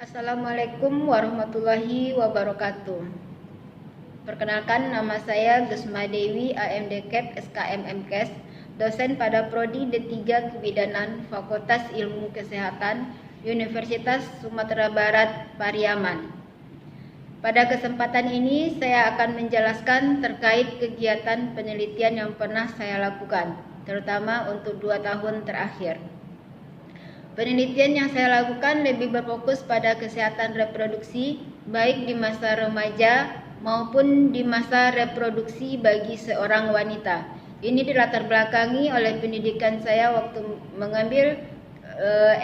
Assalamualaikum warahmatullahi wabarakatuh. Perkenalkan, nama saya Gusma Dewi, AMD Cap SKM MKes, dosen pada Prodi D3 Kebidanan Fakultas Ilmu Kesehatan Universitas Sumatera Barat, Pariaman. Pada kesempatan ini saya akan menjelaskan terkait kegiatan penelitian yang pernah saya lakukan, terutama untuk 2 tahun terakhir. Penelitian yang saya lakukan lebih berfokus pada kesehatan reproduksi, baik di masa remaja maupun di masa reproduksi bagi seorang wanita. Ini dilatar belakangi oleh pendidikan saya waktu mengambil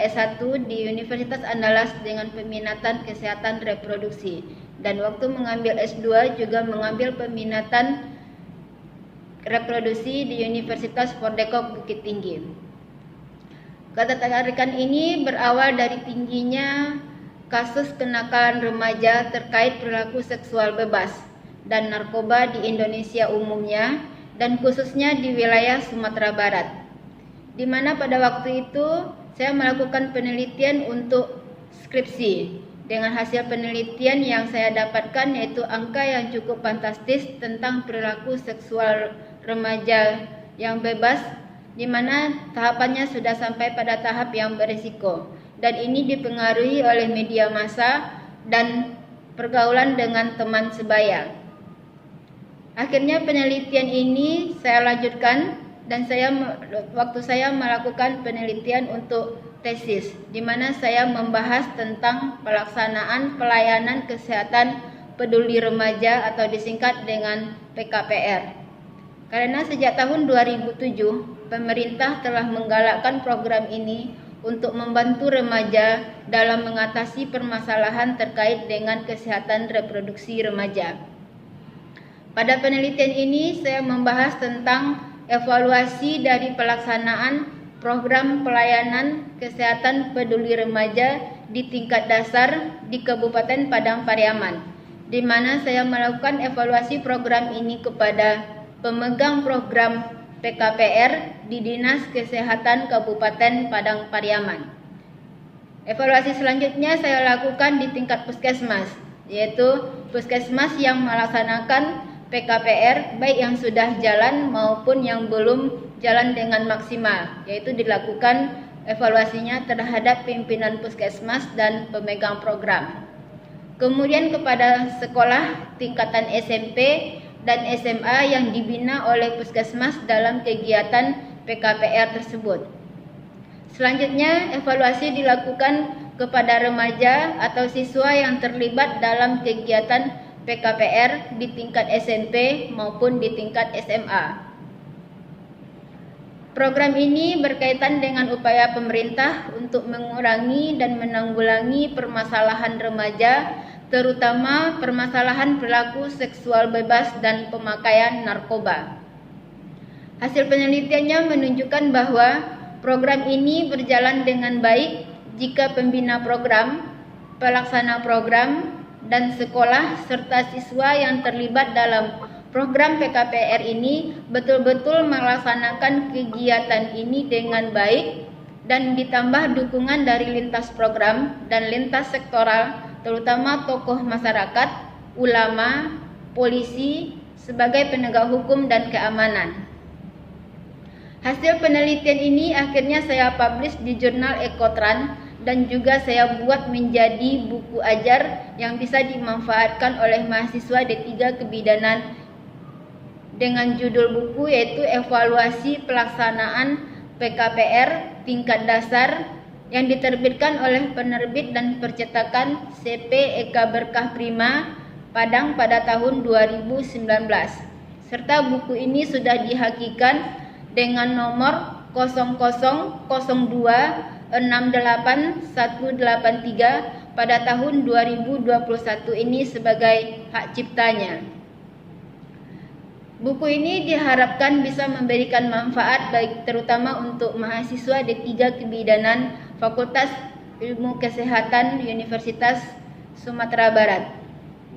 S1 di Universitas Andalas dengan peminatan kesehatan reproduksi, dan waktu mengambil S2 juga mengambil peminatan reproduksi di Universitas Fordekok Bukit Tinggi. Ketertarikan ini berawal dari tingginya kasus kenakalan remaja terkait perilaku seksual bebas dan narkoba di Indonesia umumnya dan khususnya di wilayah Sumatera Barat, di mana pada waktu itu saya melakukan penelitian untuk skripsi. Dengan hasil penelitian yang saya dapatkan yaitu angka yang cukup fantastis tentang perilaku seksual remaja yang bebas, di mana tahapannya sudah sampai pada tahap yang berisiko, dan ini dipengaruhi oleh media massa dan pergaulan dengan teman sebaya. Akhirnya penelitian ini saya lanjutkan, dan waktu saya melakukan penelitian untuk tesis, di mana saya membahas tentang pelaksanaan pelayanan kesehatan peduli remaja atau disingkat dengan PKPR. Karena sejak tahun 2007, pemerintah telah menggalakkan program ini untuk membantu remaja dalam mengatasi permasalahan terkait dengan kesehatan reproduksi remaja. Pada penelitian ini, saya membahas tentang evaluasi dari pelaksanaan program pelayanan kesehatan peduli remaja di tingkat dasar di Kabupaten Padang Pariaman, di mana saya melakukan evaluasi program ini kepada pemegang program PKPR di Dinas Kesehatan Kabupaten Padang Pariaman. Evaluasi selanjutnya saya lakukan di tingkat puskesmas, yaitu puskesmas yang melaksanakan PKPR baik yang sudah jalan maupun yang belum jalan dengan maksimal, yaitu dilakukan evaluasinya terhadap pimpinan puskesmas dan pemegang program. Kemudian kepada sekolah tingkatan SMP dan SMA yang dibina oleh puskesmas dalam kegiatan PKPR tersebut. Selanjutnya, evaluasi dilakukan kepada remaja atau siswa yang terlibat dalam kegiatan PKPR di tingkat SMP maupun di tingkat SMA. Program ini berkaitan dengan upaya pemerintah untuk mengurangi dan menanggulangi permasalahan remaja, terutama permasalahan perilaku seksual bebas dan pemakaian narkoba. Hasil penelitiannya menunjukkan bahwa program ini berjalan dengan baik jika pembina program, pelaksana program, dan sekolah serta siswa yang terlibat dalam program PKPR ini betul-betul melaksanakan kegiatan ini dengan baik dan ditambah dukungan dari lintas program dan lintas sektoral, terutama tokoh masyarakat, ulama, polisi, sebagai penegak hukum dan keamanan. Hasil penelitian ini akhirnya saya publish di jurnal Ekotran dan juga saya buat menjadi buku ajar yang bisa dimanfaatkan oleh mahasiswa D3 Kebidanan dengan judul buku yaitu Evaluasi Pelaksanaan PKPR Tingkat Dasar yang diterbitkan oleh penerbit dan percetakan CP Eka Berkah Prima Padang pada tahun 2019. Serta buku ini sudah dihakikan dengan nomor 0026818183 pada tahun 2021 ini sebagai hak ciptanya. Buku ini diharapkan bisa memberikan manfaat baik terutama untuk mahasiswa D3 Kebidanan Fakultas Ilmu Kesehatan Universitas Sumatera Barat,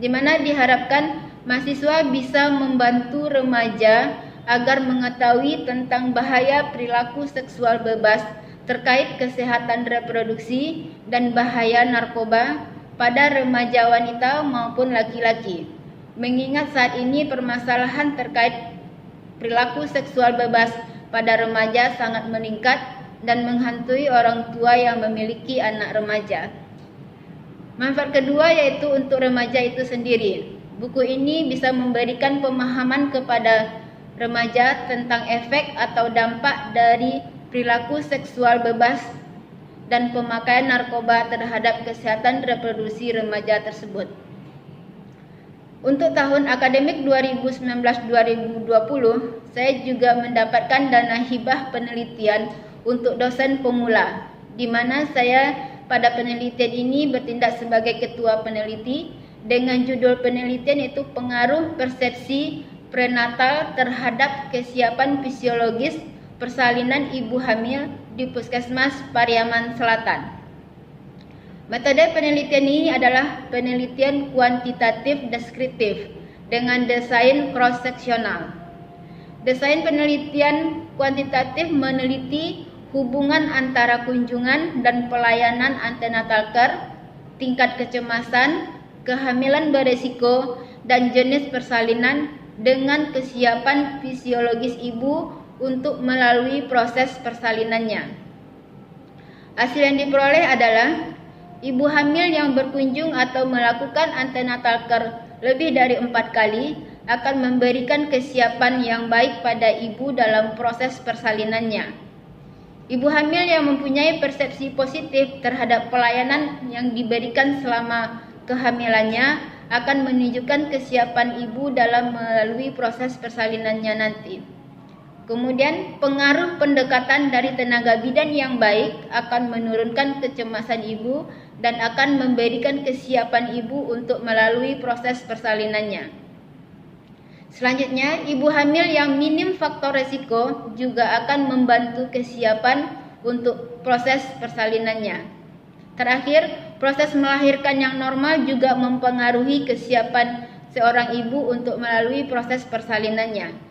di mana diharapkan mahasiswa bisa membantu remaja agar mengetahui tentang bahaya perilaku seksual bebas, terkait kesehatan reproduksi dan bahaya narkoba pada remaja wanita maupun laki-laki. Mengingat saat ini permasalahan terkait perilaku seksual bebas pada remaja sangat meningkat dan menghantui orang tua yang memiliki anak remaja. Manfaat kedua yaitu untuk remaja itu sendiri. Buku ini bisa memberikan pemahaman kepada remaja tentang efek atau dampak dari perilaku seksual bebas dan pemakaian narkoba terhadap kesehatan reproduksi remaja tersebut. Untuk tahun akademik 2019-2020, saya juga mendapatkan dana hibah penelitian untuk dosen pemula, di mana saya pada penelitian ini bertindak sebagai ketua peneliti dengan judul penelitian itu pengaruh persepsi prenatal terhadap kesiapan fisiologis persalinan ibu hamil di Puskesmas Pariaman Selatan. Metode penelitian ini adalah penelitian kuantitatif deskriptif dengan desain cross-seksional. Desain penelitian kuantitatif meneliti hubungan antara kunjungan dan pelayanan antenatal care, tingkat kecemasan, kehamilan beresiko, dan jenis persalinan dengan kesiapan fisiologis ibu untuk melalui proses persalinannya. Hasil yang diperoleh adalah ibu hamil yang berkunjung atau melakukan antenatal care lebih dari 4 kali akan memberikan kesiapan yang baik pada ibu dalam proses persalinannya. Ibu hamil yang mempunyai persepsi positif terhadap pelayanan yang diberikan selama kehamilannya akan menunjukkan kesiapan ibu dalam melalui proses persalinannya nanti. Kemudian, pengaruh pendekatan dari tenaga bidan yang baik akan menurunkan kecemasan ibu dan akan memberikan kesiapan ibu untuk melalui proses persalinannya. Selanjutnya, ibu hamil yang minim faktor resiko juga akan membantu kesiapan untuk proses persalinannya. Terakhir, proses melahirkan yang normal juga mempengaruhi kesiapan seorang ibu untuk melalui proses persalinannya.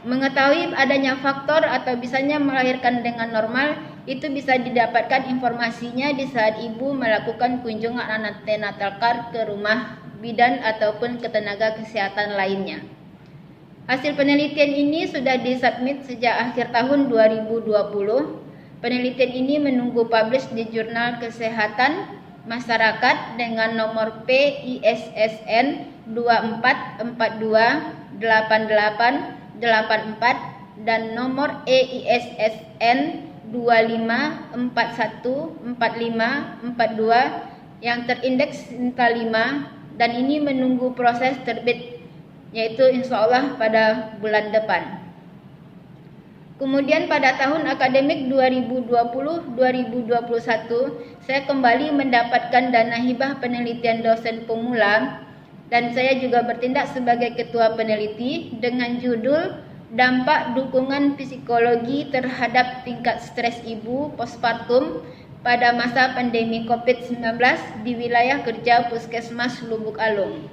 Mengetahui adanya faktor atau bisanya melahirkan dengan normal itu bisa didapatkan informasinya di saat ibu melakukan kunjungan antenatal care ke rumah bidan ataupun ke tenaga kesehatan lainnya. Hasil penelitian ini sudah disubmit sejak akhir tahun 2020. Penelitian ini menunggu publish di Jurnal Kesehatan Masyarakat dengan nomor PISSN 24428884 dan nomor EISSN 25414542 yang terindeks 5 dan ini menunggu proses terbit yaitu insya Allah pada bulan depan. Kemudian pada tahun akademik 2020-2021 saya kembali mendapatkan dana hibah penelitian dosen pemula dan saya juga bertindak sebagai ketua peneliti dengan judul dampak dukungan psikologi terhadap tingkat stres ibu postpartum pada masa pandemi COVID-19 di wilayah kerja Puskesmas Lubuk Alung.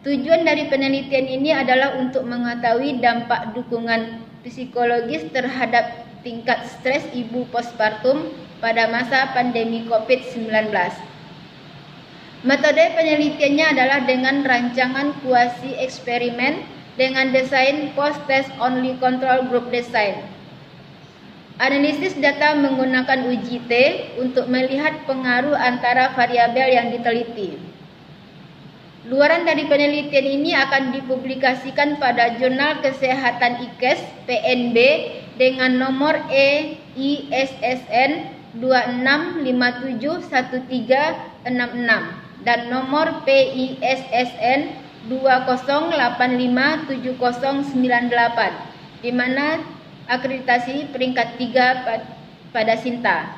Tujuan dari penelitian ini adalah untuk mengetahui dampak dukungan psikologis terhadap tingkat stres ibu postpartum pada masa pandemi COVID-19. Metode penelitiannya adalah dengan rancangan kuasi eksperimen dengan desain post-test only control group design. Analisis data menggunakan uji T untuk melihat pengaruh antara variabel yang diteliti. Luaran dari penelitian ini akan dipublikasikan pada Jurnal Kesehatan IKES PNB dengan nomor EISSN 26571366 dan nomor PISSN 20857098 di mana akreditasi peringkat 3 pada Sinta.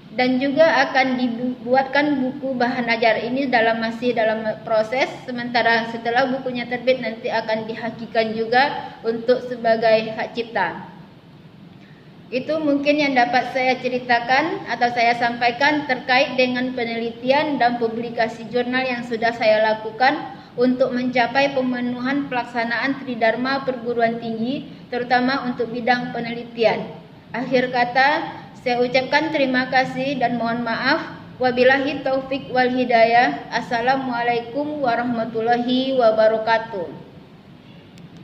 Dan juga akan dibuatkan buku bahan ajar ini masih dalam proses, sementara setelah bukunya terbit nanti akan dihakikan juga untuk sebagai hak cipta. Itu mungkin yang dapat saya ceritakan atau saya sampaikan terkait dengan penelitian dan publikasi jurnal yang sudah saya lakukan untuk mencapai pemenuhan pelaksanaan Tridharma perguruan tinggi terutama untuk bidang penelitian. Akhir kata, Saya ucapkan terima kasih dan mohon maaf. Wabillahi taufik wal hidayah. Assalamualaikum warahmatullahi wabarakatuh.